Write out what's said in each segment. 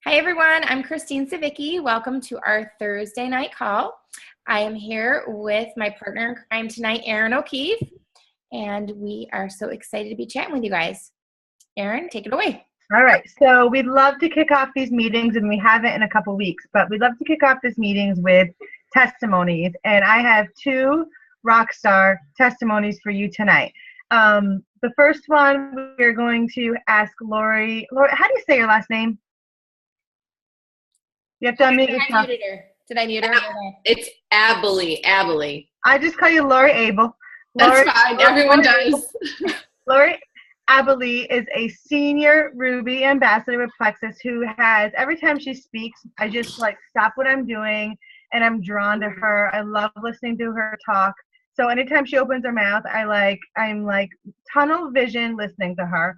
Hi everyone, I'm Christine Savicki. Welcome to our Thursday night call. I am here with my partner in crime tonight, Erin O'Keefe, and we are so excited to be chatting with you guys. Erin, take it away. All right, so we'd love to kick off these meetings, and we haven't in a couple weeks, but we'd love to kick off these meetings with testimonies, and I have two rock star testimonies for you tonight. The first one, we're going to ask Laurie. Laurie, how do you say your last name? You have to unmute yourself. Did I mute her? It's Abele. Abele. I just call you Laurie Abel. That's fine. Everyone does. Laurie Abele is a senior Ruby ambassador with Plexus who has, every time she speaks, I just stop what I'm doing and I'm drawn to her. I love listening to her talk. So anytime she opens her mouth, I'm like tunnel vision listening to her.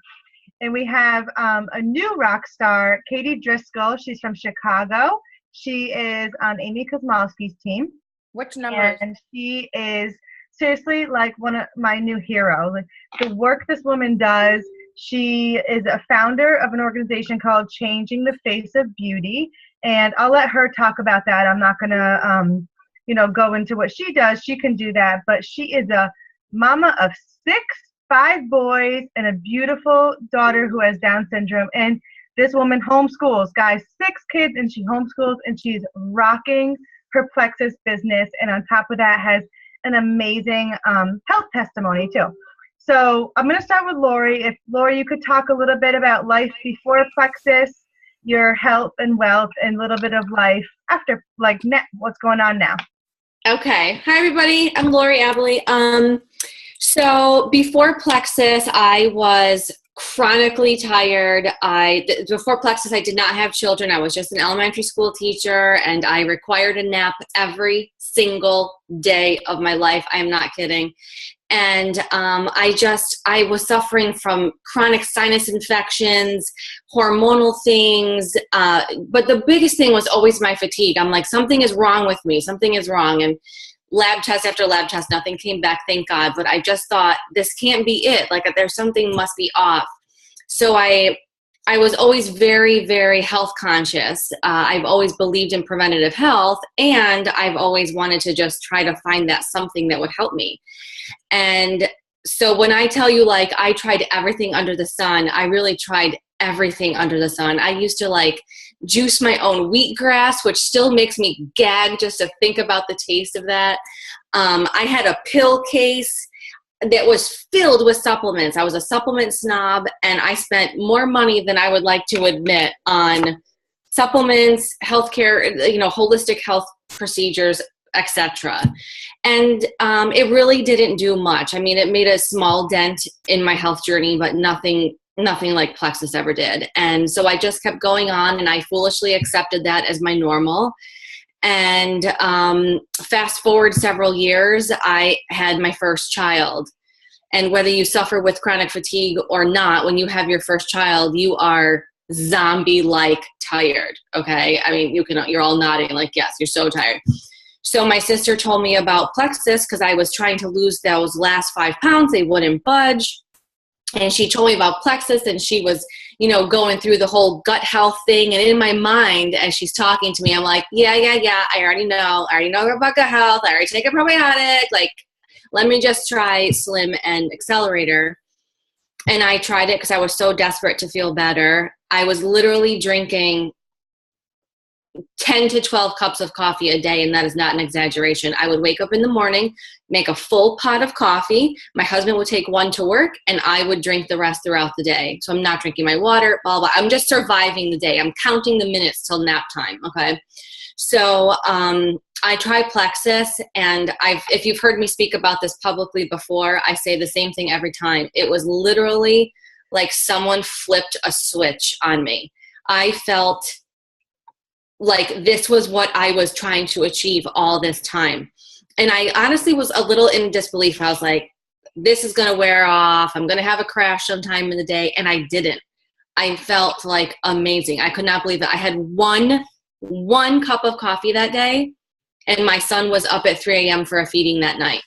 And we have a new rock star, Katie Driscol. She's from Chicago. She is on Amy Kosmowski's team. Which number? And she is seriously like one of my new heroes. Like, the work this woman does, she is a founder of an organization called Changing the Face of Beauty. And I'll let her talk about that. I'm not going to, go into what she does. She can do that. But she is a mama of 5 boys and a beautiful daughter who has Down syndrome. And this woman homeschools, guys, 6 kids, and she homeschools, and she's rocking her Plexus business. And on top of that, has an amazing health testimony too. So I'm going to start with Laurie. If Laurie, you could talk a little bit about life before Plexus, your health and wealth, and a little bit of life after, what's going on now. Okay. Hi, everybody. I'm Laurie Abele. So before Plexus, I was chronically tired. Before Plexus, I did not have children. I was just an elementary school teacher, and I required a nap every single day of my life. I am not kidding. And I was suffering from chronic sinus infections, hormonal things. But the biggest thing was always my fatigue. I'm like, something is wrong with me. Something is wrong. And lab test after lab test, nothing came back, thank God. But I just thought, this can't be it. Like, there's something must be off. So I was always very, very health conscious. I've always believed in preventative health, and I've always wanted to just try to find that something that would help me. And so when I tell you, I tried everything under the sun, I really tried everything under the sun. I used to juice my own wheatgrass, which still makes me gag just to think about the taste of that. I had a pill case that was filled with supplements. I was a supplement snob, and I spent more money than I would like to admit on supplements, healthcare, holistic health procedures, etc. And it really didn't do much. I mean, it made a small dent in my health journey, but nothing like Plexus ever did. And so I just kept going on, and I foolishly accepted that as my normal. And fast forward several years, I had my first child. And whether you suffer with chronic fatigue or not, when you have your first child, you are zombie-like tired, okay? I mean, you're all nodding like, yes, you're so tired. So my sister told me about Plexus because I was trying to lose those last 5 pounds. They wouldn't budge. And she told me about Plexus, and she was, going through the whole gut health thing. And in my mind, as she's talking to me, I'm like, yeah, I already know about gut health. I already take a probiotic. Let me just try Slim and Accelerator. And I tried it because I was so desperate to feel better. I was literally drinking 10 to 12 cups of coffee a day, and that is not an exaggeration. I would wake up in the morning, make a full pot of coffee. My husband would take one to work, and I would drink the rest throughout the day. So I'm not drinking my water, blah, blah. I'm just surviving the day. I'm counting the minutes till nap time, okay? So I tried Plexus, and if you've heard me speak about this publicly before, I say the same thing every time. It was literally like someone flipped a switch on me. I felt like this was what I was trying to achieve all this time. And I honestly was a little in disbelief. I was like, this is going to wear off. I'm going to have a crash sometime in the day. And I didn't. I felt like amazing. I could not believe that I had one cup of coffee that day, and my son was up at 3 a.m. for a feeding that night.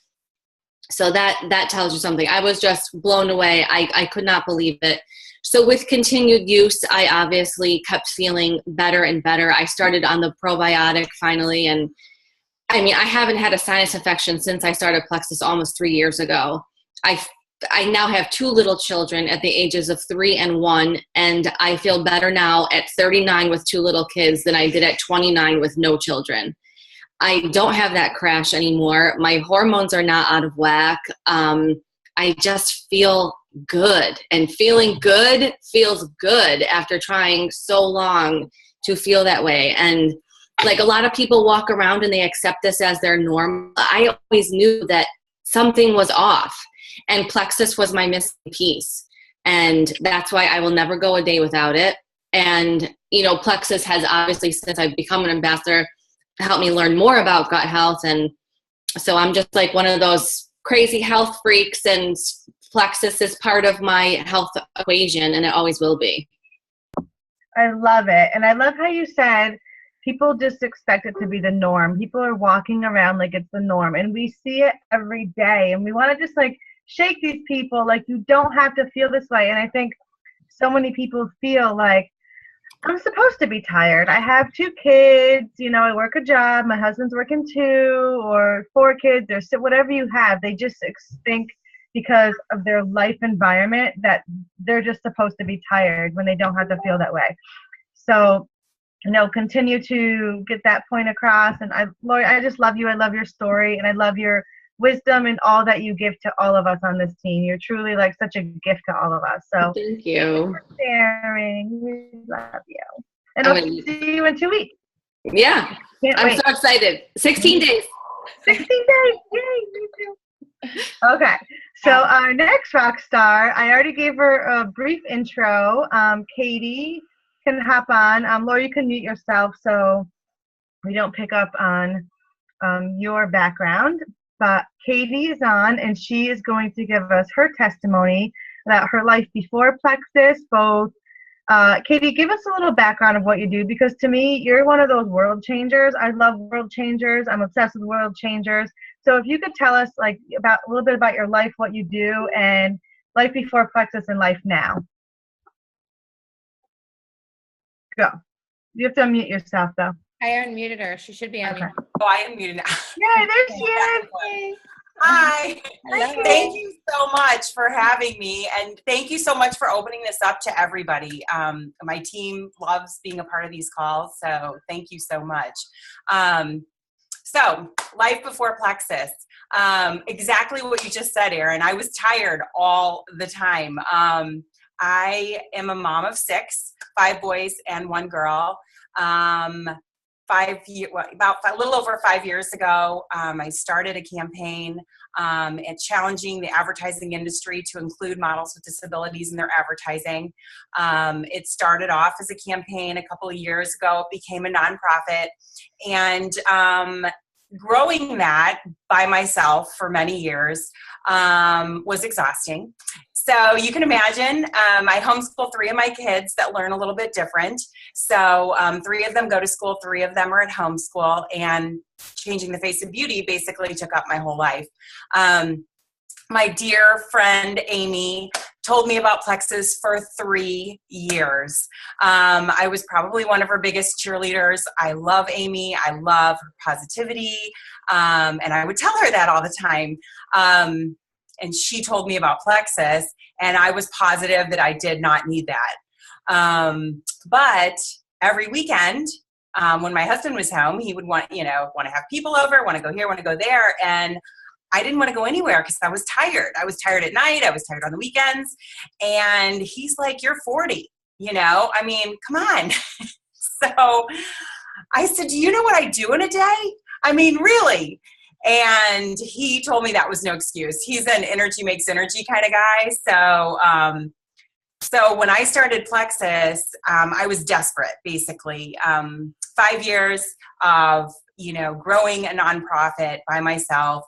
So that tells you something. I was just blown away. I could not believe it. So with continued use, I obviously kept feeling better and better. I started on the probiotic finally. And I mean, I haven't had a sinus infection since I started Plexus almost 3 years ago. I now have 2 little children at the ages of 3 and 1, and I feel better now at 39 with 2 little kids than I did at 29 with no children. I don't have that crash anymore. My hormones are not out of whack. I just feel good, and feeling good feels good after trying so long to feel that way. And like a lot of people walk around and they accept this as their norm. I always knew that something was off, and Plexus was my missing piece. And that's why I will never go a day without it. And, you know, Plexus has obviously, since I've become an ambassador, helped me learn more about gut health. And so I'm just like one of those crazy health freaks, and Plexus is part of my health equation, and it always will be. I love it. And I love how you said people just expect it to be the norm. People are walking around like it's the norm, and we see it every day. And we want to just like shake these people like, you don't have to feel this way. And I think so many people feel like, I'm supposed to be tired. I have 2 kids, you know, I work a job, my husband's working 2 or 4 kids, or whatever you have. They just think because of their life environment that they're just supposed to be tired when they don't have to feel that way. So, you know, continue to get that point across. And Laurie, I just love you. I love your story, and I love your wisdom and all that you give to all of us on this team. You're truly like such a gift to all of us. So thank you for sharing. We love you. And I'll see you in 2 weeks. Yeah. I'm so excited. 16 days. 16 days. Yay, me too. Okay. So our next rock star, I already gave her a brief intro. Katie can hop on. Laurie, you can mute yourself so we don't pick up on your background. But Katie is on, and she is going to give us her testimony about her life before Plexus. Both, Katie, give us a little background of what you do, because to me, you're one of those world changers. I love world changers. I'm obsessed with world changers. So if you could tell us like about a little bit about your life, what you do, and life before Plexus and life now. Go. You have to unmute yourself, though. I unmuted her. She should be unmuted. Oh, I am muted now. Yeah, there she is. Hi. Hello. Thank you so much for having me, and thank you so much for opening this up to everybody. My team loves being a part of these calls, so thank you so much. So, life before Plexus. Exactly what you just said, Erin. I was tired all the time. I am a mom of 6, 5 boys and 1 girl. About a little over 5 years ago, I started a campaign at challenging the advertising industry to include models with disabilities in their advertising. It started off as a campaign a couple of years ago. It became a nonprofit, and growing that by myself for many years was exhausting. So you can imagine, I homeschool 3 of my kids that learn a little bit different. So 3 of them go to school, 3 of them are at homeschool, and changing the face of beauty basically took up my whole life. My dear friend Amy told me about Plexus for 3 years. I was probably one of her biggest cheerleaders. I love Amy. I love her positivity. And I would tell her that all the time. And she told me about Plexus, and I was positive that I did not need that. But every weekend, when my husband was home, he would want to have people over, want to go here, want to go there. And I didn't want to go anywhere because I was tired. I was tired at night. I was tired on the weekends. And he's like, you're 40, I mean, come on. So I said, do you know what I do in a day? I mean, really? And he told me that was no excuse. He's an energy makes energy kind of guy. So when I started Plexus, I was desperate, basically. 5 years of, growing a nonprofit by myself,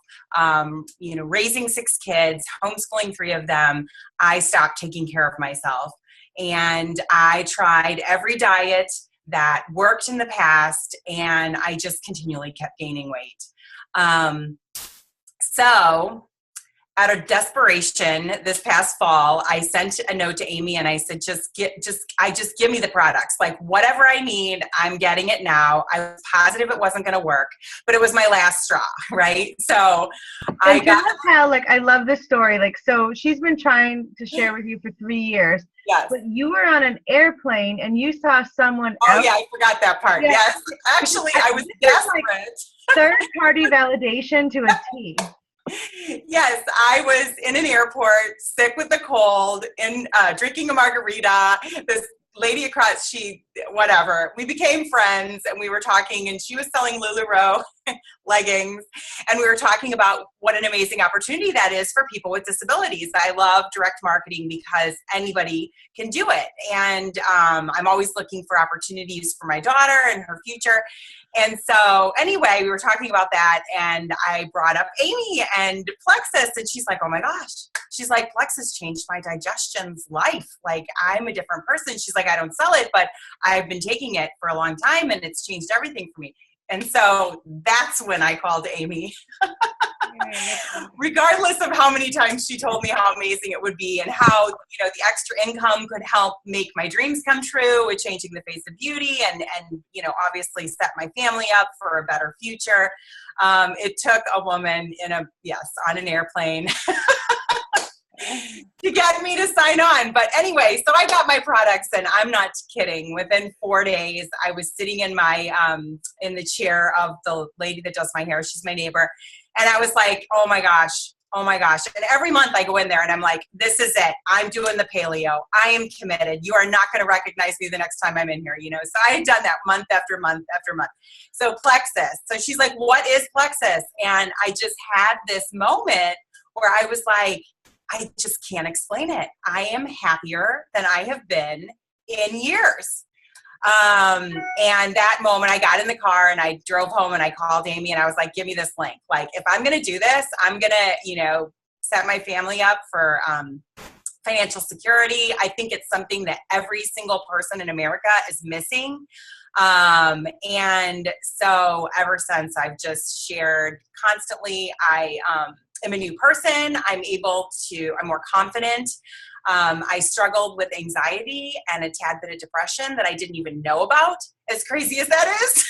raising 6 kids, homeschooling 3 of them, I stopped taking care of myself. And I tried every diet that worked in the past, and I just continually kept gaining weight. So out of desperation this past fall, I sent a note to Amy and I said, just give me the products. Like whatever I need, I'm getting it now. I was positive it wasn't going to work, but it was my last straw. Right. So I got how, like, I love this story. Like, so she's been trying to share with you for 3 years. Yes. But you were on an airplane and you saw someone else. Oh yeah, I forgot that part. Yes. Actually, I was desperate. Like third-party validation to a T. Yes, I was in an airport, sick with the cold, and drinking a margarita. This lady across, we became friends, and we were talking, and she was selling LuLaRoe leggings, and we were talking about what an amazing opportunity that is for people with disabilities. I love direct marketing because anybody can do it, and I'm always looking for opportunities for my daughter and her future. And so anyway, we were talking about that, and I brought up Amy and Plexus, and she's like, oh my gosh. She's like, Plexus changed my digestion's life. Like, I'm a different person. She's like, I don't sell it, but I've been taking it for a long time, and it's changed everything for me. And so that's when I called Amy. Regardless of how many times she told me how amazing it would be and how, the extra income could help make my dreams come true with changing the face of beauty and obviously set my family up for a better future. It took a woman on an airplane to get me to sign on. But anyway, so I got my products, and I'm not kidding. Within 4 days, I was sitting in my in the chair of the lady that does my hair. She's my neighbor. And I was like, oh my gosh. And every month I go in there and I'm like, this is it. I'm doing the paleo. I am committed. You are not going to recognize me the next time I'm in here, So I had done that month after month after month. So Plexus. So she's like, what is Plexus? And I just had this moment where I was like, I just can't explain it. I am happier than I have been in years. And that moment I got in the car and I drove home and I called Amy and I was like, give me this link. Like, if I'm going to do this, I'm going to, set my family up for, financial security. I think it's something that every single person in America is missing. And so ever since I've just shared constantly, I, am a new person. I'm more confident. I struggled with anxiety and a tad bit of depression that I didn't even know about, as crazy as that is.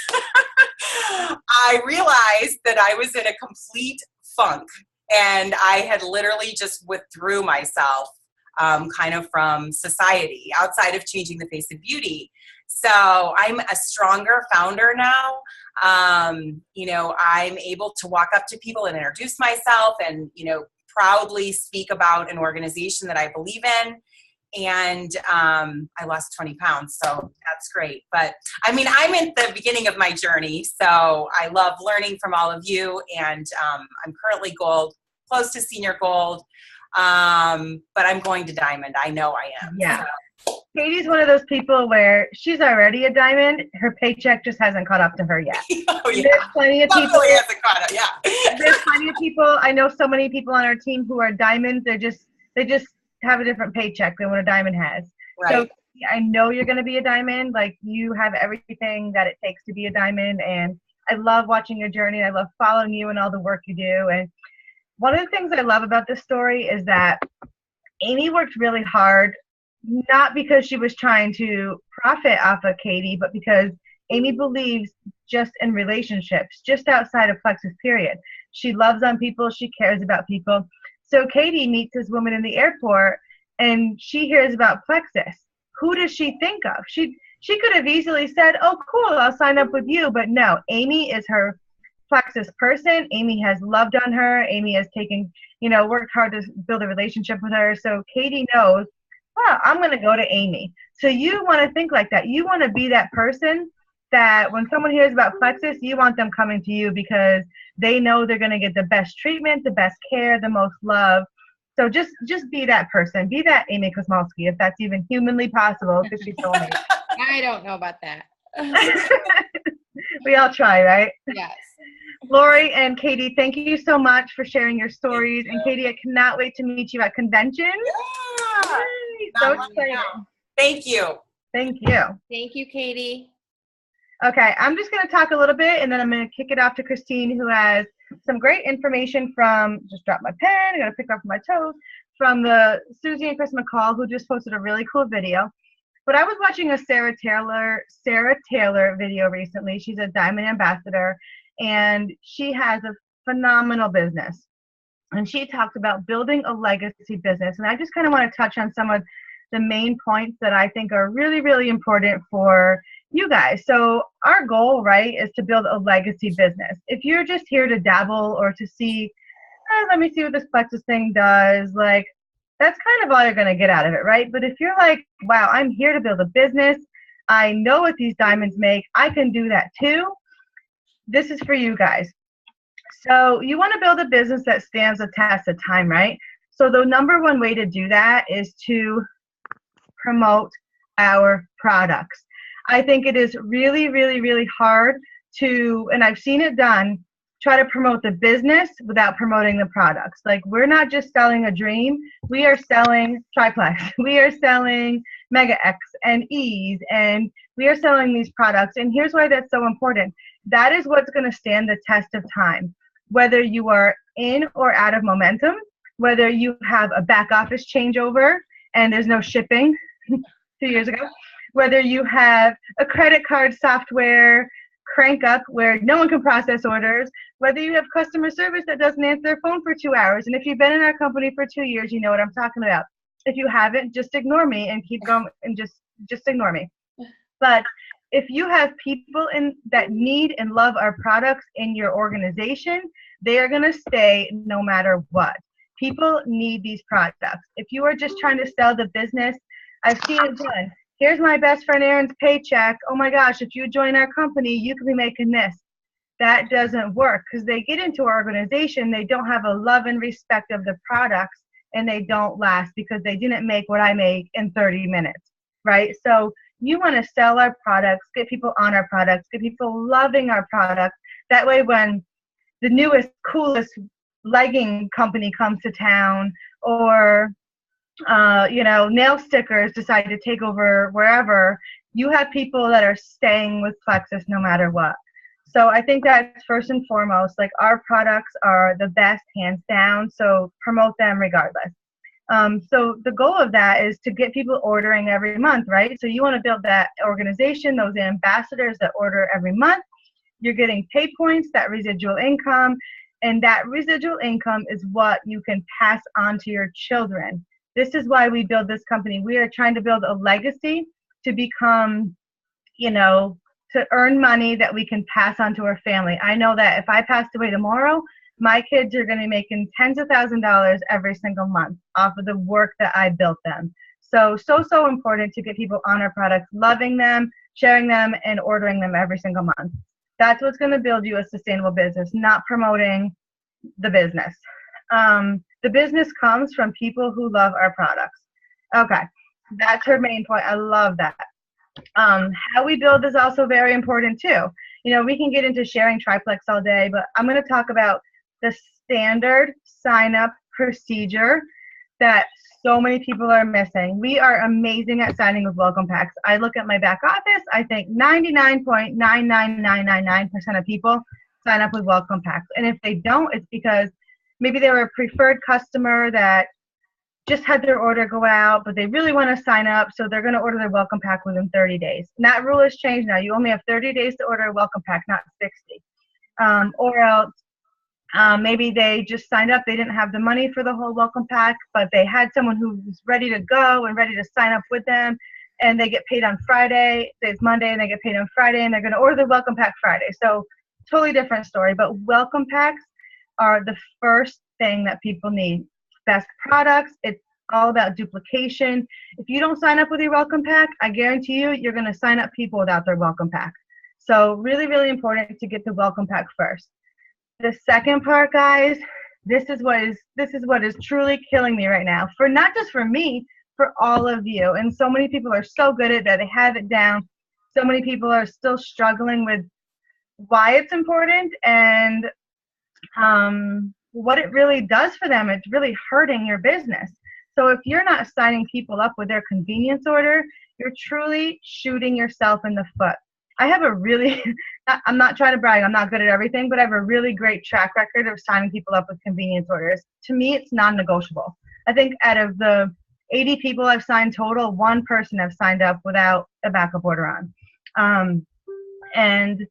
I realized that I was in a complete funk, and I had literally just withdrew myself kind of from society outside of changing the face of beauty. So I'm a stronger founder now. I'm able to walk up to people and introduce myself and, proudly speak about an organization that I believe in. And I lost 20 pounds, so that's great. But I mean, I'm at the beginning of my journey, so I love learning from all of you. And I'm currently gold, close to senior gold, but I'm going to diamond. I know I am. Yeah. So. Katie's one of those people where she's already a diamond. Her paycheck just hasn't caught up to her yet. Oh, yeah. There's plenty of people. Hasn't caught up, yeah. There's plenty of people. I know so many people on our team who are diamonds. They just have a different paycheck than what a diamond has. Right. So I know you're going to be a diamond. Like, you have everything that it takes to be a diamond. And I love watching your journey. I love following you and all the work you do. And one of the things I love about this story is that Amy worked really hard, not because she was trying to profit off of Katie, but because Amy believes just in relationships, just outside of Plexus, period. She loves on people. She cares about people. So Katie meets this woman in the airport, and she hears about Plexus. Who does she think of? She could have easily said, oh, cool, I'll sign up with you. But no, Amy is her Plexus person. Amy has loved on her. Amy has worked hard to build a relationship with her. So Katie knows, well, I'm going to go to Amy. So you want to think like that. You want to be that person that when someone hears about Plexus, you want them coming to you because they know they're going to get the best treatment, the best care, the most love. So just be that person. Be that Amy Kosmalski, if that's even humanly possible, because she's so amazing. I don't know about that. We all try, right? Yes. Laurie and Katie, thank you so much for sharing your stories. And Katie, I cannot wait to meet you at convention. Yeah. Yay, so exciting. Thank you. Thank you. Thank you, Katie. Okay, I'm just going to talk a little bit, and then I'm going to kick it off to Christine, who has some great information from, just dropped my pen, I gotta pick up my toes, from the Susie and Chris McCall, who just posted a really cool video. But I was watching a Sarah Taylor video recently. She's a Diamond Ambassador, and she has a phenomenal business. And she talked about building a legacy business. And I just kind of want to touch on some of the main points that I think are really, really important for you guys. So our goal, right, is to build a legacy business. If you're just here to dabble or to see, let me see what this plexus thing does, like, that's kind of all you're going to get out of it, right? But if you're like, wow, I'm here to build a business, I know what these diamonds make, I can do that too, this is for you guys. So you want to build a business that stands the test of time, right? So the number one way to do that is to promote our products. I think it is really, really, really hard to, and I've seen it done, try to promote the business without promoting the products. Like, we're not just selling a dream, we are selling triplex, we are selling Mega X and E's, and we are selling these products. And here's why that's so important. That is what's going to stand the test of time. Whether you are in or out of momentum, whether you have a back office changeover and there's no shipping 2 years ago, whether you have a credit card software crank up where no one can process orders, whether you have customer service that doesn't answer their phone for 2 hours. And if you've been in our company for 2 years, you know what I'm talking about. If you haven't, just ignore me and keep going, and just ignore me. But if you have people that need and love our products in your organization, they are going to stay no matter what. People need these products. If you are just trying to sell the business, I've seen it done. Here's my best friend Erin's paycheck. Oh my gosh, if you join our company, you could be making this. That doesn't work, because they get into our organization, they don't have a love and respect of the products, and they don't last because they didn't make what I make in 30 minutes, right? So you want to sell our products, get people on our products, get people loving our products. That way when the newest, coolest legging company comes to town, or nail stickers decide to take over wherever, you have people that are staying with Plexus no matter what. So I think that's first and foremost, like, our products are the best, hands down, so promote them regardless. So the goal of that is to get people ordering every month, right? So you want to build that organization, those ambassadors that order every month. You're getting pay points, that residual income, and that residual income is what you can pass on to your children. This is why we build this company. We are trying to build a legacy to become, to earn money that we can pass on to our family. I know that if I passed away tomorrow, my kids are going to be making tens of thousands of dollars every single month off of the work that I built them. So important to get people on our products, loving them, sharing them, and ordering them every single month. That's what's going to build you a sustainable business, not promoting the business. The business comes from people who love our products. Okay, that's her main point. I love that. How we build is also very important too. We can get into sharing triplex all day, but I'm going to talk about the standard sign-up procedure that so many people are missing. We are amazing at signing with welcome packs. I look at my back office, I think 99.99999% of people sign up with welcome packs. And if they don't, it's because maybe they were a preferred customer that just had their order go out, but they really want to sign up, so they're going to order their welcome pack within 30 days. And that rule has changed now. You only have 30 days to order a welcome pack, not 60. Or else maybe they just signed up, they didn't have the money for the whole welcome pack, but they had someone who was ready to go and ready to sign up with them, and they get paid on Friday. It's Monday, and they get paid on Friday, and they're going to order the welcome pack Friday. So totally different story, but welcome packs are the first thing that people need. Best products, it's all about duplication. If you don't sign up with your welcome pack, I guarantee you're going to sign up people without their welcome pack. So really, really important to get the welcome pack first. The second part, guys, this is what is truly killing me right now. For not just for me, for all of you. And so many people are so good at that, they have it down. So many people are still struggling with why it's important and what it really does for them. It's really hurting your business. So if you're not signing people up with their convenience order, you're truly shooting yourself in the foot. I have a really, I'm not trying to brag, I'm not good at everything, but I have a really great track record of signing people up with convenience orders. To me, it's non-negotiable. I think out of the 80 people I've signed total, one person I've signed up without a backup order on. And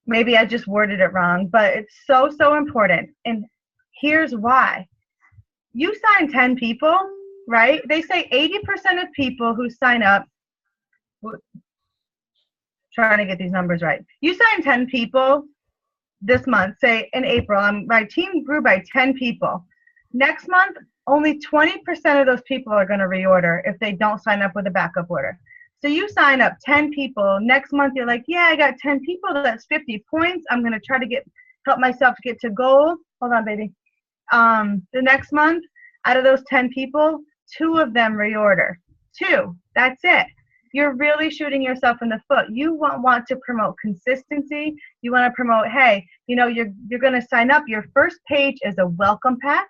maybe I just worded it wrong, but it's so, so important. And here's why. You sign 10 people, right? They say 80% of people who sign up, trying to get these numbers right. You sign 10 people this month, say in April, my team grew by 10 people. Next month, only 20% of those people are going to reorder if they don't sign up with a backup order. So you sign up 10 people. Next month, you're like, yeah, I got 10 people. That's 50 points. I'm going to try to help myself get to goal. Hold on, baby. The next month, out of those 10 people, 2 of them reorder. 2. That's it. You're really shooting yourself in the foot. You want to promote consistency. You want to promote, hey, you're going to sign up. Your first page is a welcome pack.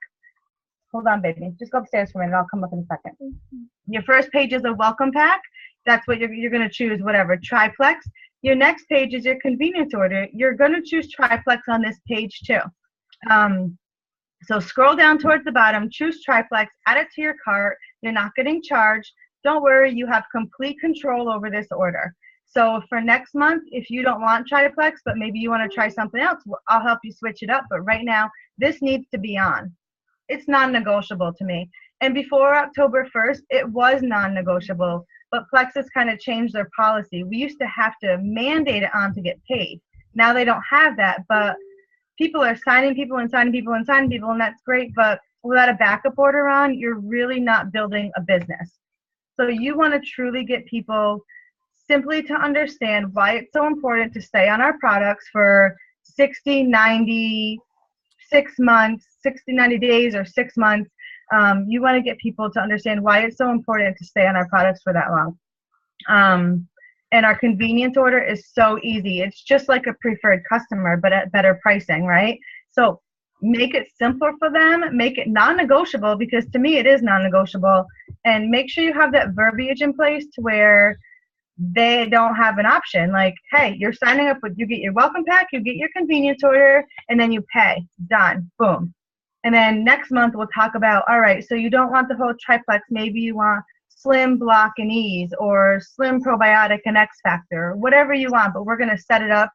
Hold on, baby. Just go upstairs for a minute. I'll come up in a second. Your first page is a welcome pack. That's what you're going to choose, whatever. Triplex. Your next page is your convenience order. You're going to choose triplex on this page too. So scroll down towards the bottom, choose triplex, add it to your cart. You're not getting charged. Don't worry, you have complete control over this order. So for next month, if you don't want triplex, but maybe you want to try something else, I'll help you switch it up. But right now, this needs to be on. It's non-negotiable to me. And before October 1st, it was non-negotiable. But Plexus kind of changed their policy. We used to have to mandate it on to get paid. Now they don't have that, but people are signing people and signing people and signing people, and that's great. But without a backup order on, you're really not building a business. So you want to truly get people simply to understand why it's so important to stay on our products for 60, 90, 6 months, 60, 90 days or 6 months. You want to get people to understand why it's so important to stay on our products for that long. And our convenience order is so easy. It's just like a preferred customer, but at better pricing, right? So make it simpler for them, make it non-negotiable, because to me it is non-negotiable, and make sure you have that verbiage in place to where they don't have an option. Like, hey, you're signing up with, you get your welcome pack, you get your convenience order, and then you pay. Done. Boom. And then next month we'll talk about, all right, so you don't want the whole triplex. Maybe you want Slim, Block, and Ease, or Slim, Probiotic, and X Factor, whatever you want, but we're going to set it up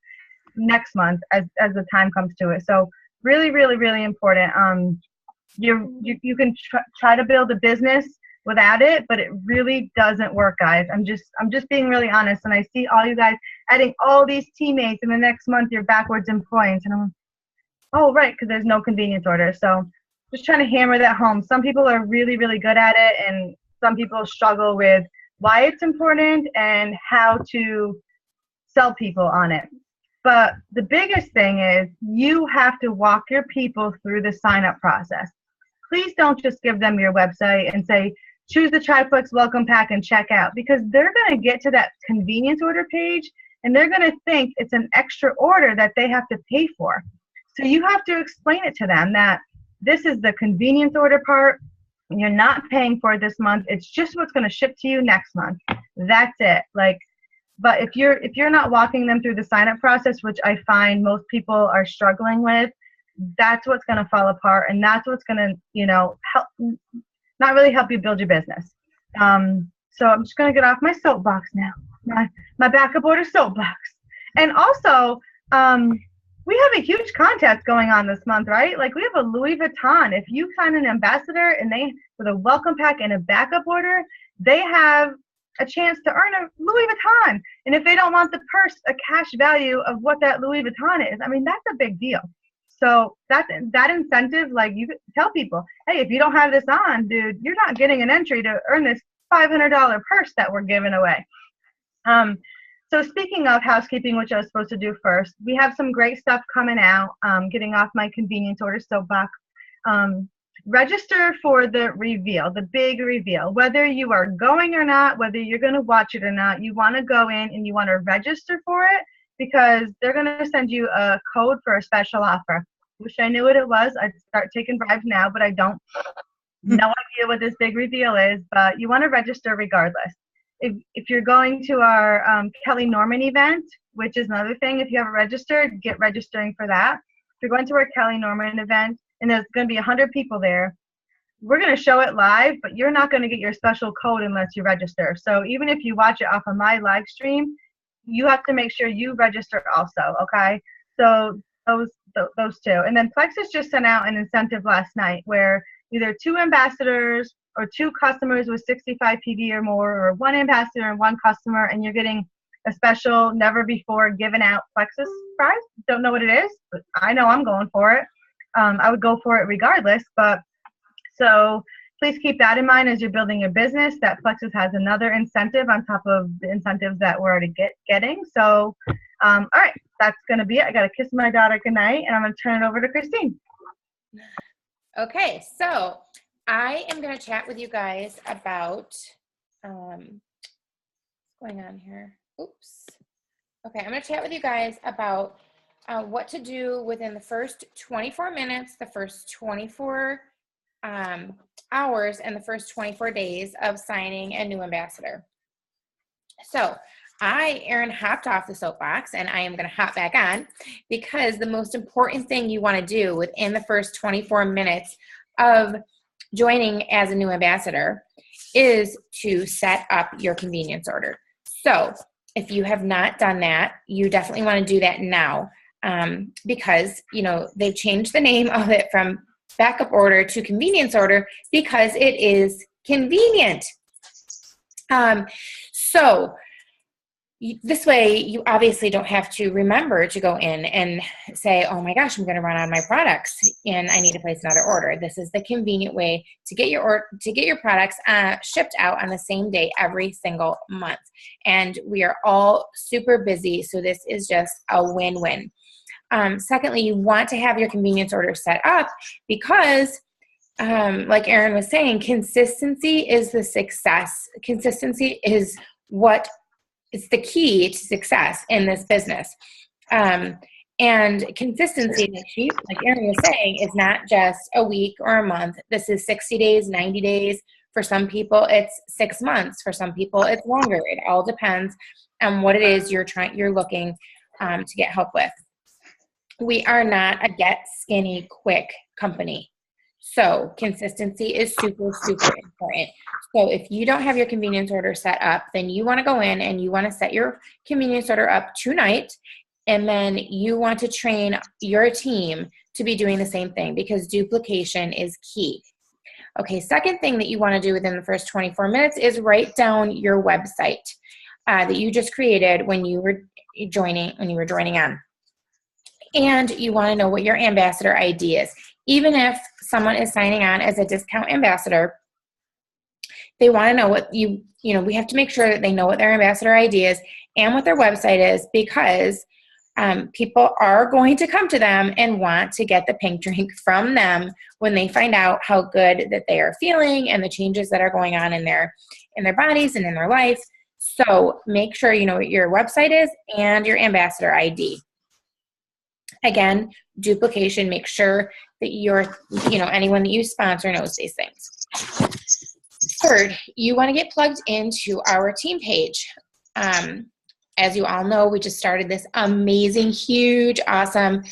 next month as the time comes to it. So really, really, really important. You can try to build a business without it, but it really doesn't work, guys. I'm just being really honest, and I see all you guys adding all these teammates, and the next month you're backwards in points, and I'm like, oh, right, because there's no convenience order. So just trying to hammer that home. Some people are really, really good at it, and some people struggle with why it's important and how to sell people on it. But the biggest thing is you have to walk your people through the sign-up process. Please don't just give them your website and say, choose the triplex welcome pack and check out, because they're going to get to that convenience order page and they're going to think it's an extra order that they have to pay for. So you have to explain it to them that this is the convenience order part. You're not paying for it this month. It's just what's going to ship to you next month. That's it. But if you're not walking them through the sign-up process, which I find most people are struggling with, that's what's going to fall apart, and that's what's going to, help, not really help you build your business. So I'm just going to get off my soapbox now, my backup order soapbox. And also, we have a huge contest going on this month, right? Like, we have a Louis Vuitton. If you sign an ambassador and with a welcome pack and a backup order, they have a chance to earn a Louis Vuitton. And if they don't want the purse, a cash value of what that Louis Vuitton is, I mean, that's a big deal. So that incentive, like, you tell people, hey, if you don't have this on, dude, you're not getting an entry to earn this $500 purse that we're giving away. So speaking of housekeeping, which I was supposed to do first, we have some great stuff coming out, getting off my convenience order soapbox. Register for the reveal, the big reveal. Whether you are going or not, whether you're going to watch it or not, you want to go in and you want to register for it, because they're going to send you a code for a special offer. Wish I knew what it was. I'd start taking bribes now, but I don't. No idea what this big reveal is, but you want to register regardless. if you're going to our Kelly Norman event, which is another thing, if you haven't registered, get registering for that. If you're going to our Kelly Norman event, and there's going to be 100 people there, we're going to show it live, but you're not going to get your special code unless you register. So even if you watch it off of my live stream, you have to make sure you register also, okay? So those two. And then Plexus just sent out an incentive last night where either 2 ambassadors or 2 customers with 65 PV or more, or 1 ambassador and 1 customer, and you're getting a special never before given out Plexus prize. Don't know what it is, but I know I'm going for it. I would go for it regardless, but so please keep that in mind as you're building your business, that Plexus has another incentive on top of the incentives that we're already getting. So, all right, that's going to be it. I got to kiss my daughter goodnight, and I'm going to turn it over to Christine. Okay, so I am going to chat with you guys about what's going on here. Oops. Okay, I'm going to chat with you guys about what to do within the first 24 minutes, the first 24 hours, and the first 24 days of signing a new ambassador. So Erin, hopped off the soapbox, and I am going to hop back on, because the most important thing you want to do within the first 24 minutes of joining as a new ambassador is to set up your convenience order. So if you have not done that, you definitely want to do that now, because, you know, they've changed the name of it from backup order to convenience order because it is convenient. So this way, you obviously don't have to remember to go in and say, oh my gosh, I'm going to run out of my products and I need to place another order. This is the convenient way to get your products shipped out on the same day every single month. And we are all super busy, so this is just a win-win. Secondly, you want to have your convenience order set up because, like Erin was saying, consistency is the success. Consistency is what is the key to success in this business. And consistency, like Erin was saying, is not just a week or a month. This is 60 days, 90 days. For some people, it's 6 months. For some people, it's longer. It all depends on what it is you're looking to get help with. We are not a get skinny quick company. So consistency is super, super important. So if you don't have your convenience order set up, then you want to go in and you want to set your convenience order up tonight. And then you want to train your team to be doing the same thing, because duplication is key. Okay, second thing that you want to do within the first 24 minutes is write down your website that you just created when you were joining on. And you want to know what your ambassador ID is. Even if someone is signing on as a discount ambassador, they want to know what we have to make sure that they know what their ambassador ID is and what their website is, because people are going to come to them and want to get the pink drink from them when they find out how good that they are feeling and the changes that are going on in their bodies and in their life. So make sure you know what your website is and your ambassador ID. Again, duplication, make sure that anyone that you sponsor knows these things. Third, you want to get plugged into our team page. As you all know, we just started this amazing, huge, awesome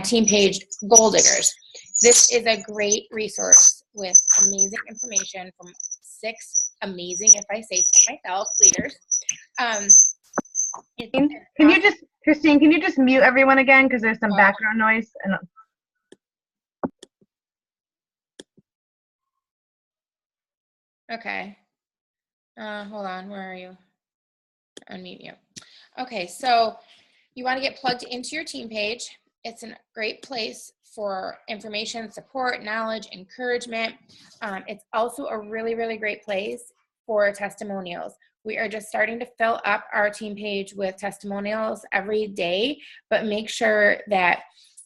team page, Goal Diggers. This is a great resource with amazing information from 6 amazing, if I say so myself, leaders. Christine, can you just mute everyone again, because there's some background noise? Okay. Hold on. Where are you? Unmute you. Okay, so you want to get plugged into your team page. It's a great place for information, support, knowledge, encouragement. It's also a really, really great place for testimonials. We are just starting to fill up our team page with testimonials every day, but make sure that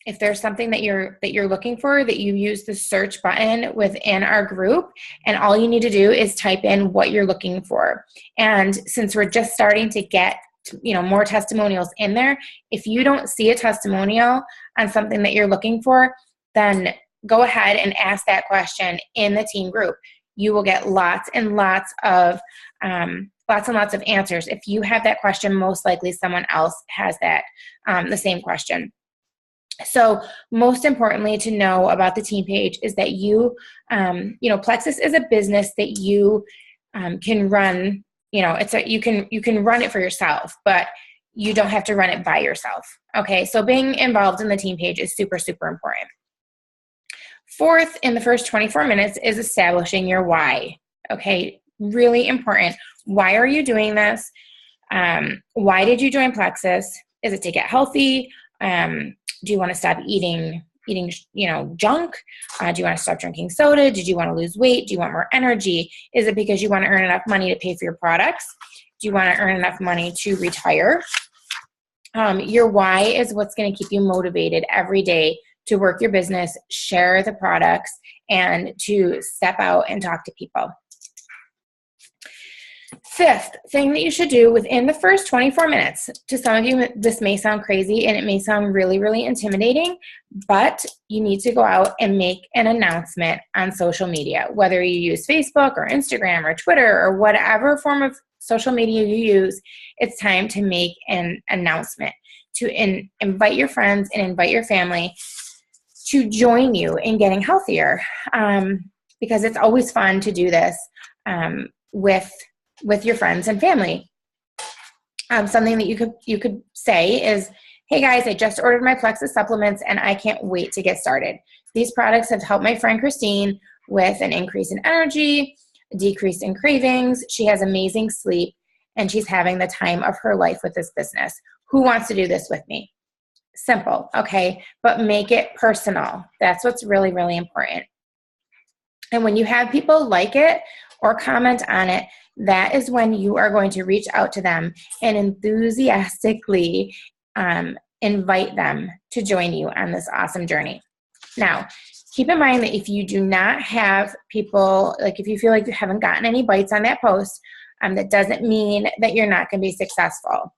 if there's something that you're looking for, that you use the search button within our group, and all you need to do is type in what you're looking for. And since we're just starting to get more testimonials in there, if you don't see a testimonial on something that you're looking for, then go ahead and ask that question in the team group. you will get lots and lots of answers. If you have that question, most likely someone else has that, the same question. So most importantly to know about the team page is that Plexus is a business that you can run. You can run it for yourself, but you don't have to run it by yourself. Okay, so being involved in the team page is super, super important. Fourth, in the first 24 minutes is establishing your why. Okay, really important. Why are you doing this? Why did you join Plexus? Is it to get healthy? Do you want to stop eating junk? Do you want to stop drinking soda? Did you want to lose weight? Do you want more energy? Is it because you want to earn enough money to pay for your products? Do you want to earn enough money to retire? Your why is what's going to keep you motivated every day to work your business, share the products, and to step out and talk to people. Fifth thing that you should do within the first 24 minutes, to some of you, this may sound crazy and it may sound really, really intimidating, but you need to go out and make an announcement on social media, whether you use Facebook or Instagram or Twitter or whatever form of social media you use. It's time to make an announcement, to invite your friends and invite your family to join you in getting healthier, because it's always fun to do this with your friends and family. Something that you could say is, hey guys, I just ordered my Plexus supplements and I can't wait to get started. These products have helped my friend Christine with an increase in energy, a decrease in cravings. She has amazing sleep and she's having the time of her life with this business. Who wants to do this with me? Simple, okay? But make it personal. That's what's really, really important. And when you have people like it or comment on it, that is when you are going to reach out to them and enthusiastically invite them to join you on this awesome journey. Now, keep in mind that if you do not have people, like if you feel like you haven't gotten any bites on that post, that doesn't mean that you're not going to be successful.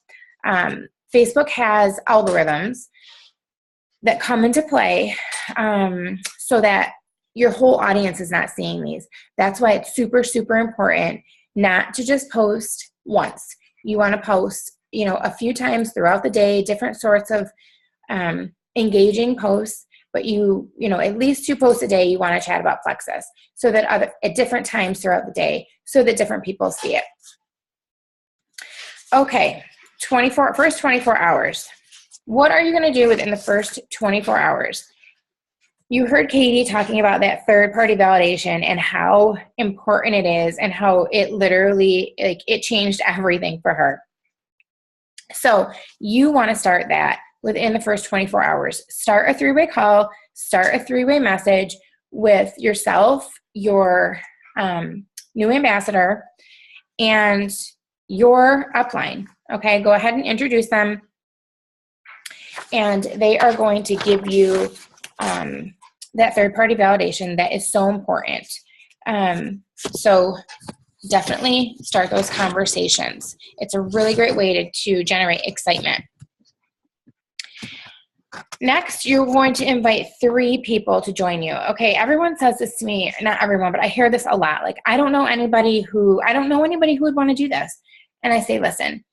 Facebook has algorithms that come into play so that your whole audience is not seeing these. That's why it's super, super important not to just post once. You want to post, a few times throughout the day, different sorts of engaging posts, but at least 2 posts a day, you want to chat about Plexus so that at different times throughout the day, so that different people see it. Okay, first 24 hours. What are you going to do within the first 24 hours? You heard Katie talking about that third-party validation and how important it is and how it literally, it changed everything for her. So you want to start that within the first 24 hours. Start a 3-way call, start a 3-way message with yourself, your new ambassador, and your upline. Okay, go ahead and introduce them. And they are going to give you that third-party validation that is so important. So definitely start those conversations. It's a really great way to generate excitement. Next, you're going to invite 3 people to join you. Okay, everyone says this to me, not everyone, but I hear this a lot. Like, I don't know anybody who would want to do this. And I say, listen,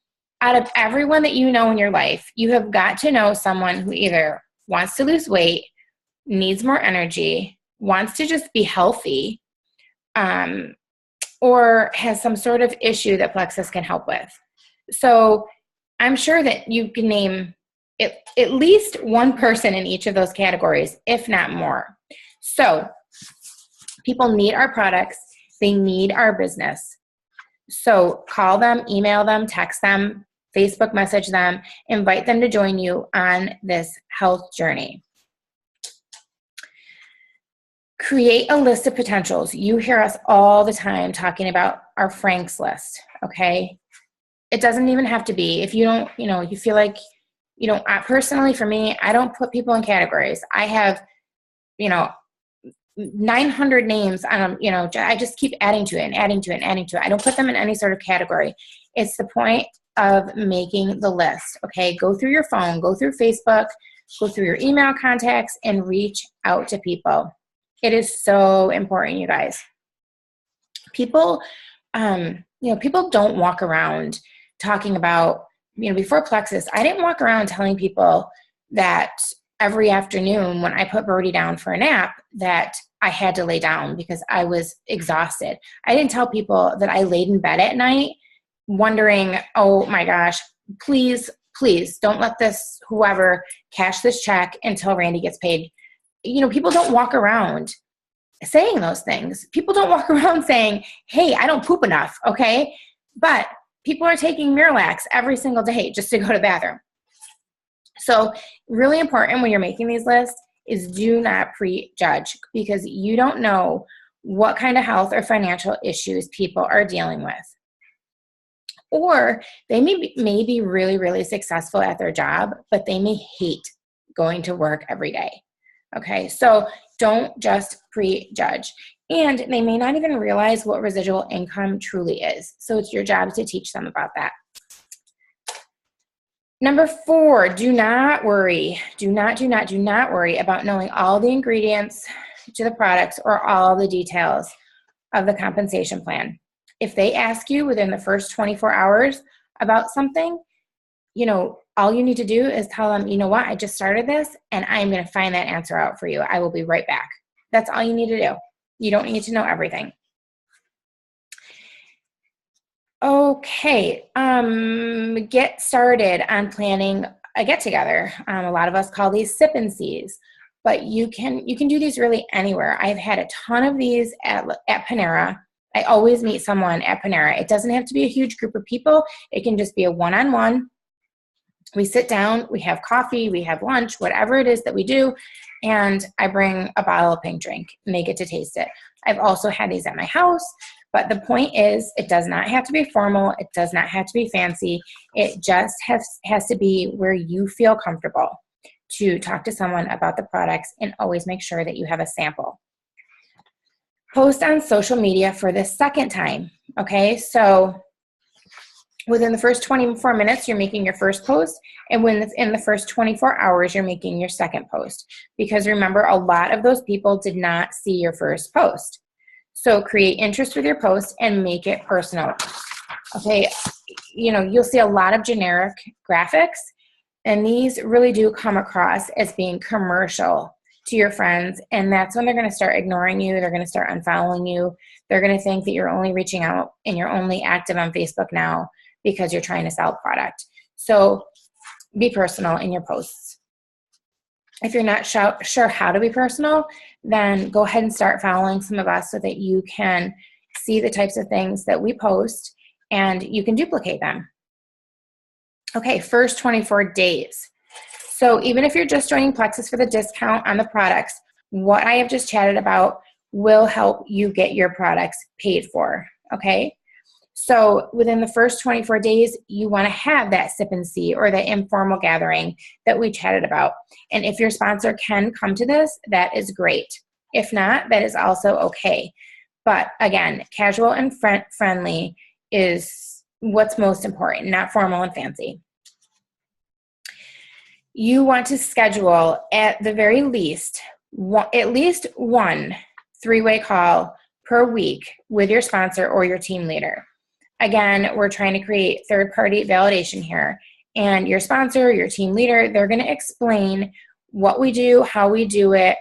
out of everyone that you know in your life, you have got to know someone who either wants to lose weight, needs more energy, wants to just be healthy, or has some sort of issue that Plexus can help with. So I'm sure that you can name at least one person in each of those categories, if not more. So people need our products. They need our business. So call them, email them, text them, Facebook message them, invite them to join you on this health journey. Create a list of potentials. You hear us all the time talking about our Frank's list, okay? It doesn't even have to be. If you don't, you feel like, personally for me, I don't put people in categories. I have, 900 names on, I just keep adding to it and adding to it and adding to it. I don't put them in any sort of category. It's the point of making the list, okay? Go through your phone, go through Facebook, go through your email contacts, and reach out to people. It is so important, you guys. People, people don't walk around talking about, before Plexus, I didn't walk around telling people that every afternoon when I put Birdie down for a nap that I had to lay down because I was exhausted. I didn't tell people that I laid in bed at night wondering, oh my gosh, please don't let whoever cash this check until Randy gets paid. People don't walk around saying those things. People don't walk around saying, hey, I don't poop enough, okay? But people are taking Miralax every single day just to go to the bathroom. So really important when you're making these lists is do not prejudge, because you don't know what kind of health or financial issues people are dealing with. Or they may be really, really successful at their job, but they may hate going to work every day. Okay, so don't just prejudge. And they may not even realize what residual income truly is. So it's your job to teach them about that. Number 4, do not worry. Do not worry about knowing all the ingredients to the products or all the details of the compensation plan. If they ask you within the first 24 hours about something, all you need to do is tell them, you know what, I just started this and I'm going to find that answer out for you. I will be right back. That's all you need to do. You don't need to know everything. Okay, get started on planning a get-together. A lot of us call these sip and sees, but you can do these really anywhere. I've had a ton of these at Panera. I always meet someone at Panera. It doesn't have to be a huge group of people. It can just be a one-on-one. We sit down, we have coffee, we have lunch, whatever it is that we do, and I bring a bottle of pink drink and they get to taste it. I've also had these at my house. But the point is, it does not have to be formal. It does not have to be fancy. It just has to be where you feel comfortable to talk to someone about the products, and always make sure that you have a sample. Post on social media for the second time, okay? So within the first 24 minutes, you're making your first post, and in the first 24 hours, you're making your second post. Because remember, a lot of those people did not see your first post. So create interest with your post and make it personal. Okay, you'll see a lot of generic graphics, and these really do come across as being commercial to your friends, and that's when they're going to start ignoring you. They're going to start unfollowing you. They're going to think that you're only reaching out and you're only active on Facebook now because you're trying to sell a product. So be personal in your posts. If you're not sure how to be personal, then go ahead and start following some of us so that you can see the types of things that we post and you can duplicate them. Okay, first 24 days. So even if you're just joining Plexus for the discount on the products, what I have just chatted about will help you get your products paid for, okay? So within the first 24 days, you want to have that sip and see or that informal gathering that we chatted about. And if your sponsor can come to this, that is great. If not, that is also okay. But again, casual and friendly is what's most important, not formal and fancy. You want to schedule at the very least one three-way call per week with your sponsor or your team leader. Again, we're trying to create third-party validation here. And your sponsor, your team leader, they're going to explain what we do, how we do it,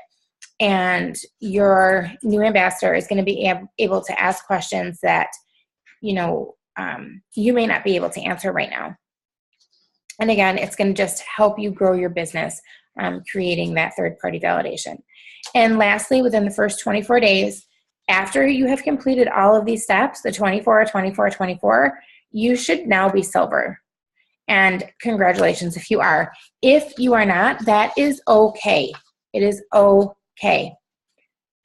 and your new ambassador is going to be able to ask questions that, you may not be able to answer right now. And again, it's going to just help you grow your business, creating that third-party validation. And lastly, within the first 24 days, after you have completed all of these steps, the 24, you should now be silver. And congratulations if you are. If you are not, that is okay. It is okay.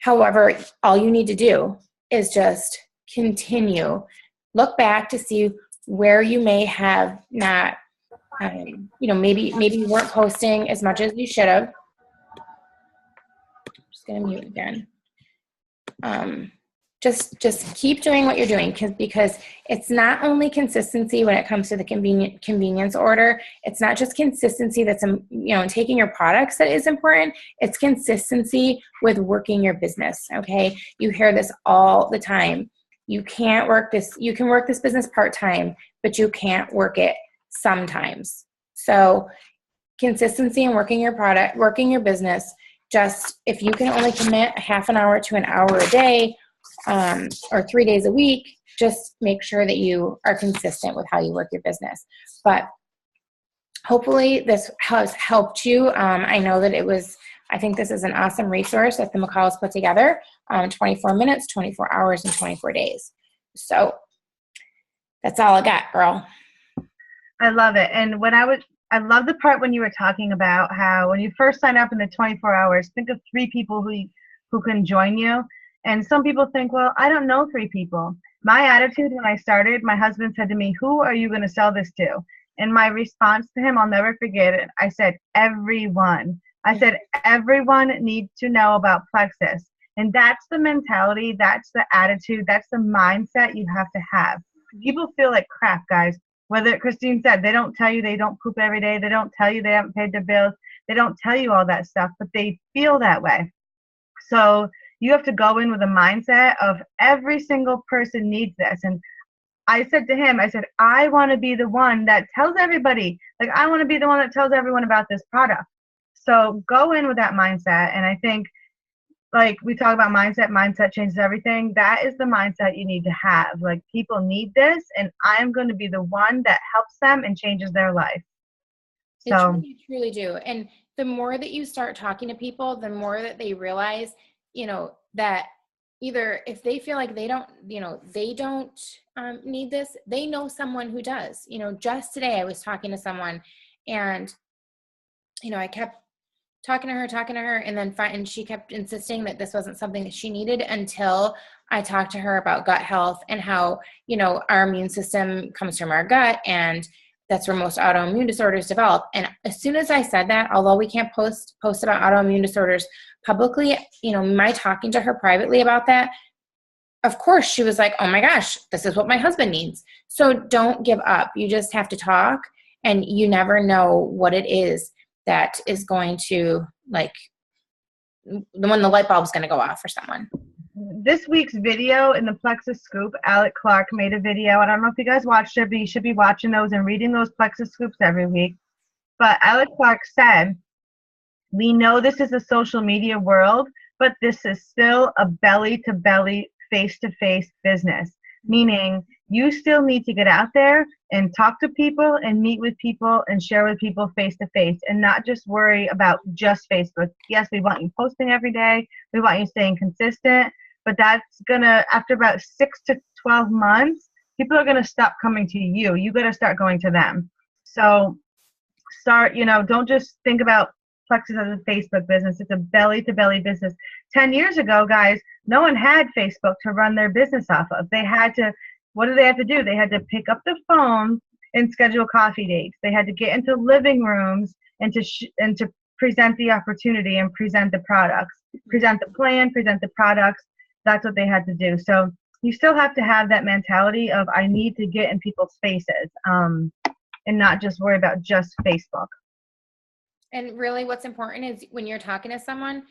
However, all you need to do is just continue. Look back to see where you may have not, maybe you weren't posting as much as you should have. I'm just going to mute again. Just keep doing what you're doing because it's not only consistency when it comes to the convenience order. It's not just consistency that's taking your products that is important. It's consistency with working your business. Okay, you hear this all the time. you can't work this, you can work this business part-time, but you can't work it sometimes. So consistency in working your product, working your business, just if you can only commit half an hour to an hour a day, or 3 days a week, just make sure that you are consistent with how you work your business. But hopefully this has helped you. I know that I think this is an awesome resource that the McCalls put together, 24 minutes, 24 hours, and 24 days. So that's all I got, girl. I love it. And I love the part when you were talking about how when you first sign up in the 24 hours, think of 3 people who can join you. And some people think, well, I don't know 3 people. My attitude when I started, my husband said to me, who are you going to sell this to? And my response to him, I'll never forget it. I said, everyone. I said, everyone needs to know about Plexus. And that's the mentality, that's the attitude, that's the mindset you have to have. People feel like crap, guys. Whether Christine said, they don't tell you they don't poop every day. They don't tell you they haven't paid their bills. They don't tell you all that stuff, but they feel that way. So you have to go in with a mindset of every single person needs this. And I said to him, I said, I want to be the one that tells everybody, like I want to be the one that tells everyone about this product. So go in with that mindset. And I think, like we talk about mindset changes everything. That is the mindset you need to have. Like people need this, and I'm going to be the one that helps them and changes their life. So You truly do. And the more that you start talking to people, the more that they realize, that either if they feel like they don't need this, they know someone who does. Just today I was talking to someone, and I kept talking to her, and she kept insisting that this wasn't something that she needed until I talked to her about gut health and how our immune system comes from our gut, and that's where most autoimmune disorders develop. And as soon as I said that, although we can't post about autoimmune disorders publicly, my talking to her privately about that, of course she was like, oh my gosh, this is what my husband needs. So don't give up. You just have to talk, and you never know what it is that is going to, when the light bulb is going to go off for someone. This week's video in the Plexus Scoop, Alec Clark made a video. I don't know if you guys watched it, but you should be watching those and reading those Plexus Scoops every week. But Alec Clark said, we know this is a social media world, but this is still a belly-to-belly, face-to-face business, meaning you still need to get out there and talk to people and meet with people and share with people face-to-face, and not just worry about just Facebook. Yes, we want you posting every day. We want you staying consistent, but that's going to, after about 6 to 12 months, people are going to stop coming to you. You got to start going to them. So start, don't just think about Plexus as a Facebook business. It's a belly-to-belly business. 10 years ago, guys, no one had Facebook to run their business off of. They had to, what did they have to do? They had to pick up the phone and schedule coffee dates. They had to get into living rooms and to present the opportunity and present the products, present the plan, present the products. That's what they had to do. So you still have to have that mentality of I need to get in people's faces, and not just worry about just Facebook. And really what's important is when you're talking to someone,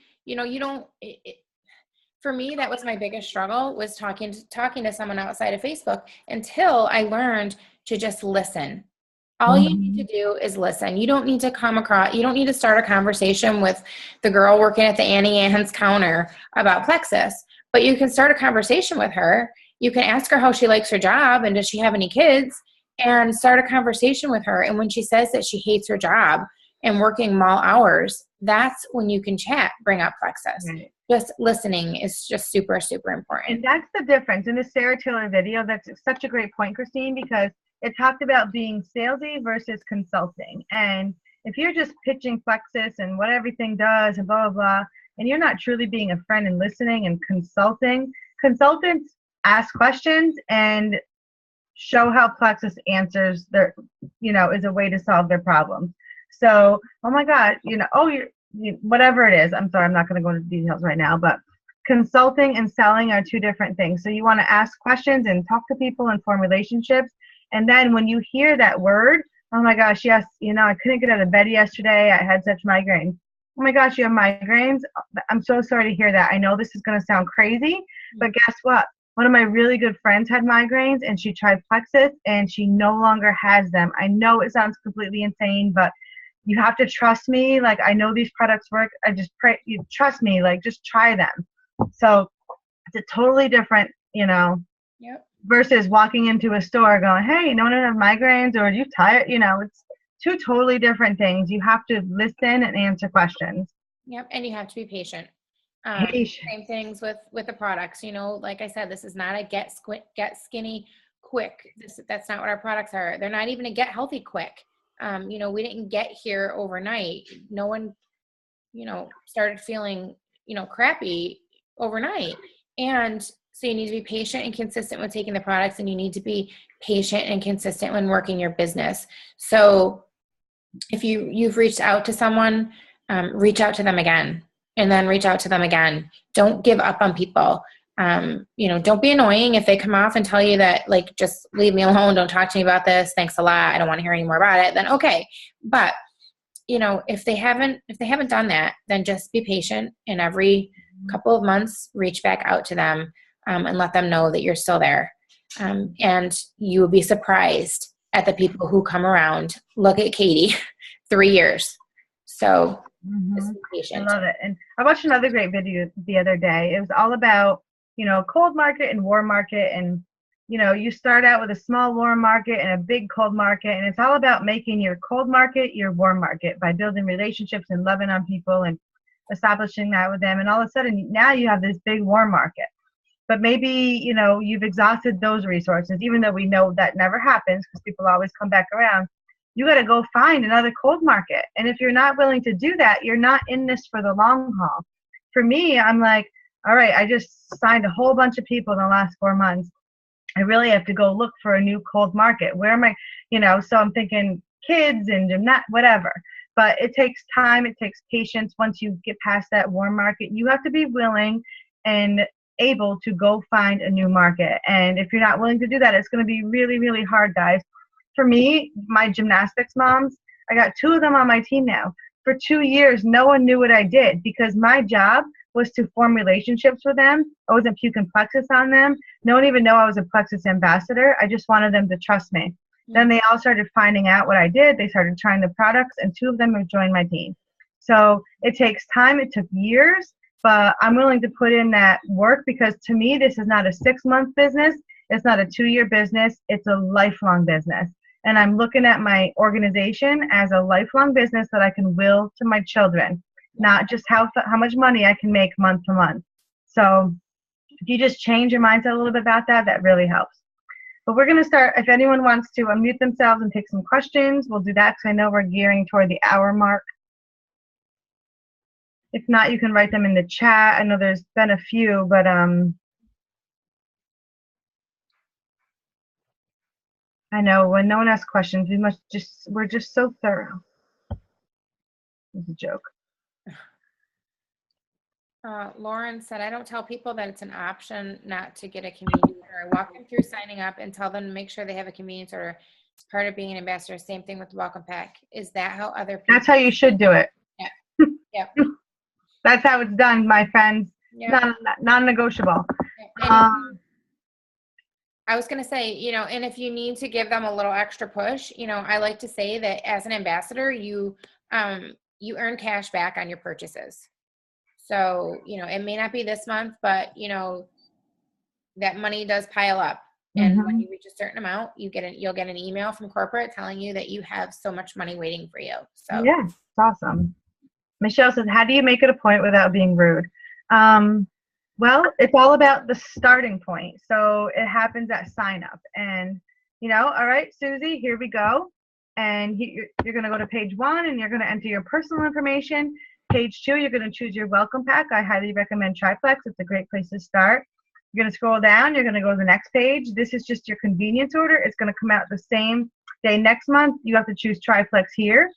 for me, that was my biggest struggle, was talking to someone outside of Facebook, until I learned to just listen. All you need to do is listen. You don't need to start a conversation with the girl working at the Annie Ann's counter about Plexus, but you can start a conversation with her. You can ask her how she likes her job and does she have any kids, and start a conversation with her. And when she says that she hates her job and working mall hours, that's when you can chat, bring up Plexus. Right. Just listening is just super, super important. And that's the difference. In the Sarah Taylor video, that's such a great point, Christine, because it talked about being salesy versus consulting. And if you're just pitching Plexus and what everything does and blah, blah, blah, and you're not truly being a friend and listening and consulting, consultants ask questions and show how Plexus answers their, is a way to solve their problems. So, oh my God, whatever it is. I'm sorry, I'm not going to go into details right now, but consulting and selling are two different things. So you want to ask questions and talk to people and form relationships. And then when you hear that word, oh my gosh, yes, I couldn't get out of bed yesterday. I had such migraines. Oh my gosh, you have migraines? I'm so sorry to hear that. I know this is going to sound crazy, but guess what? One of my really good friends had migraines, and she tried Plexus, and she no longer has them. I know it sounds completely insane, but you have to trust me. Like, I know these products work. I just pray you trust me. Like, just try them. So it's a totally different, Yep. versus walking into a store going, hey, no one have migraines, or are you tired? It's two totally different things. You have to listen and answer questions. Yep. And you have to be patient. Patient. Same things with the products. Like I said, this is not a get skinny quick. That's not what our products are. They're not even a get healthy quick. We didn't get here overnight. No one, started feeling, crappy overnight. And so you need to be patient and consistent with taking the products, and you need to be patient and consistent when working your business. So if you've reached out to someone, reach out to them again, and then reach out to them again. Don't give up on people. Don't be annoying if they come off and tell you that, like, just leave me alone. Don't talk to me about this. Thanks a lot. I don't want to hear any more about it. Then okay. But if they haven't done that, then just be patient, and every couple of months, reach back out to them, and let them know that you're still there. And you will be surprised at the people who come around. Look at Katie, 3 years. So just be patient. I love it. And I watched another great video the other day. It was all about, cold market and warm market. And, you start out with a small warm market and a big cold market. And it's all about making your cold market your warm market by building relationships and loving on people and establishing that with them. And all of a sudden, now you have this big warm market. But maybe, you've exhausted those resources, even though we know that never happens because people always come back around. You got to go find another cold market. And if you're not willing to do that, you're not in this for the long haul. For me, I'm like, all right, I just signed a whole bunch of people in the last 4 months. I really have to go look for a new cold market. Where am I, so I'm thinking kids and whatever. But it takes time. It takes patience. Once you get past that warm market, you have to be willing and able to go find a new market. And if you're not willing to do that, it's going to be really, really hard, guys. For me, my gymnastics moms, I got 2 of them on my team now. For 2 years, no one knew what I did because my job was to form relationships with them. I wasn't puking Plexus on them. No one even knew I was a Plexus ambassador. I just wanted them to trust me. Mm-hmm. Then they all started finding out what I did. They started trying the products, and 2 of them have joined my team. So it takes time. It took years, but I'm willing to put in that work because to me, this is not a 6-month business. It's not a 2-year business. It's a lifelong business. And I'm looking at my organization as a lifelong business that I can will to my children, not just how much money I can make month to month. So if you just change your mindset a little bit about that, that really helps. But we're going to start, if anyone wants to unmute themselves and take some questions, we'll do that because I know we're gearing toward the hour mark. If not, you can write them in the chat. I know there's been a few, but I know when no one asks questions, we're just so thorough. It's a joke. Lauren said, I don't tell people that it's an option not to get a convenience order. I walk them through signing up and tell them to make sure they have a convenience order. It's part of being an ambassador. Same thing with the welcome pack. Is that how other people? That's how you should do it. Yeah. Yep. That's how it's done, my friends. Yep. Non-negotiable. I was going to say, and if you need to give them a little extra push, I like to say that as an ambassador, you earn cash back on your purchases. So, it may not be this month, but, that money does pile up. And when you reach a certain amount, you'll get an email from corporate telling you that you have so much money waiting for you. So yeah, it's awesome. Michelle says, how do you make it a point without being rude? Well, it's all about the starting point. So it happens at sign up. And, all right, Susie, here we go. And you're going to go to page 1 and you're going to enter your personal information. Page 2, you're going to choose your welcome pack. I highly recommend Triplex. It's a great place to start. You're going to scroll down. You're going to go to the next page. This is just your convenience order. It's going to come out the same day next month. You have to choose Triplex here.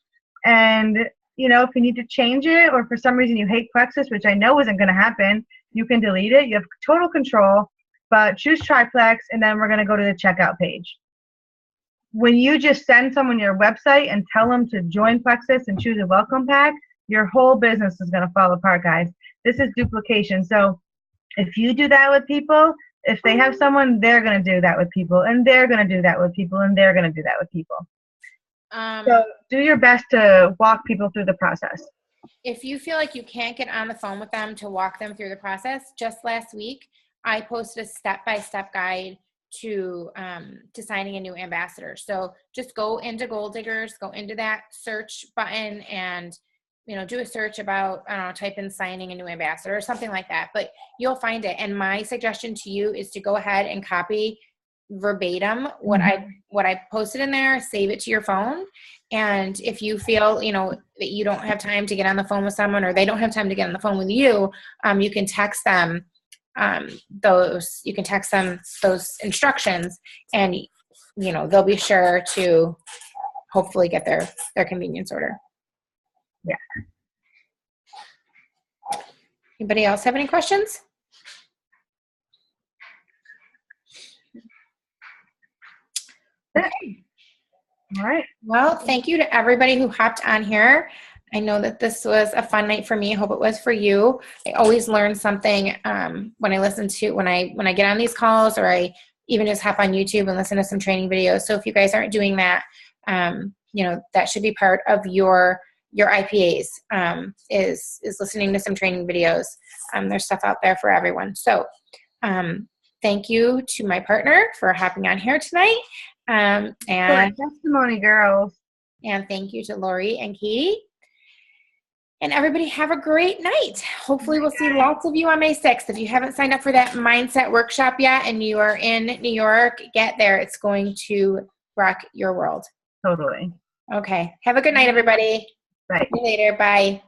And, if you need to change it or for some reason you hate Plexus, which I know isn't going to happen, you can delete it. You have total control, but choose Triplex, and then we're going to go to the checkout page. When you just send someone your website and tell them to join Plexus and choose a welcome pack, your whole business is going to fall apart, guys. This is duplication. So if you do that with people, if they have someone, they're going to do that with people, and they're going to do that with people, and they're going to do that with people. So do your best to walk people through the process. If you feel like you can't get on the phone with them to walk them through the process, just last week, I posted a step-by-step guide to signing a new ambassador. So just go into Gold Diggers, go into that search button, and do a search about, I don't know, type in signing a new ambassador or something like that. But you'll find it. And my suggestion to you is to go ahead and copy verbatim what I posted in there, save it to your phone. And if you feel, that you don't have time to get on the phone with someone, or they don't have time to get on the phone with you, you can text them those instructions, and they'll be sure to hopefully get their convenience order. Yeah. Anybody else have any questions? Okay. All right. Well, thank you to everybody who hopped on here. I know that this was a fun night for me. I hope it was for you. I always learn something when I get on these calls, or I even just hop on YouTube and listen to some training videos. So if you guys aren't doing that, that should be part of your IPAs, is listening to some training videos. There's stuff out there for everyone. So thank you to my partner for hopping on here tonight. And testimony, girls. And thank you to Laurie and Katie. And everybody have a great night. Hopefully we'll see lots of you on May 6th. If you haven't signed up for that mindset workshop yet and you are in New York, get there. It's going to rock your world. Totally. Okay. Have a good night, everybody. Bye. See you later. Bye.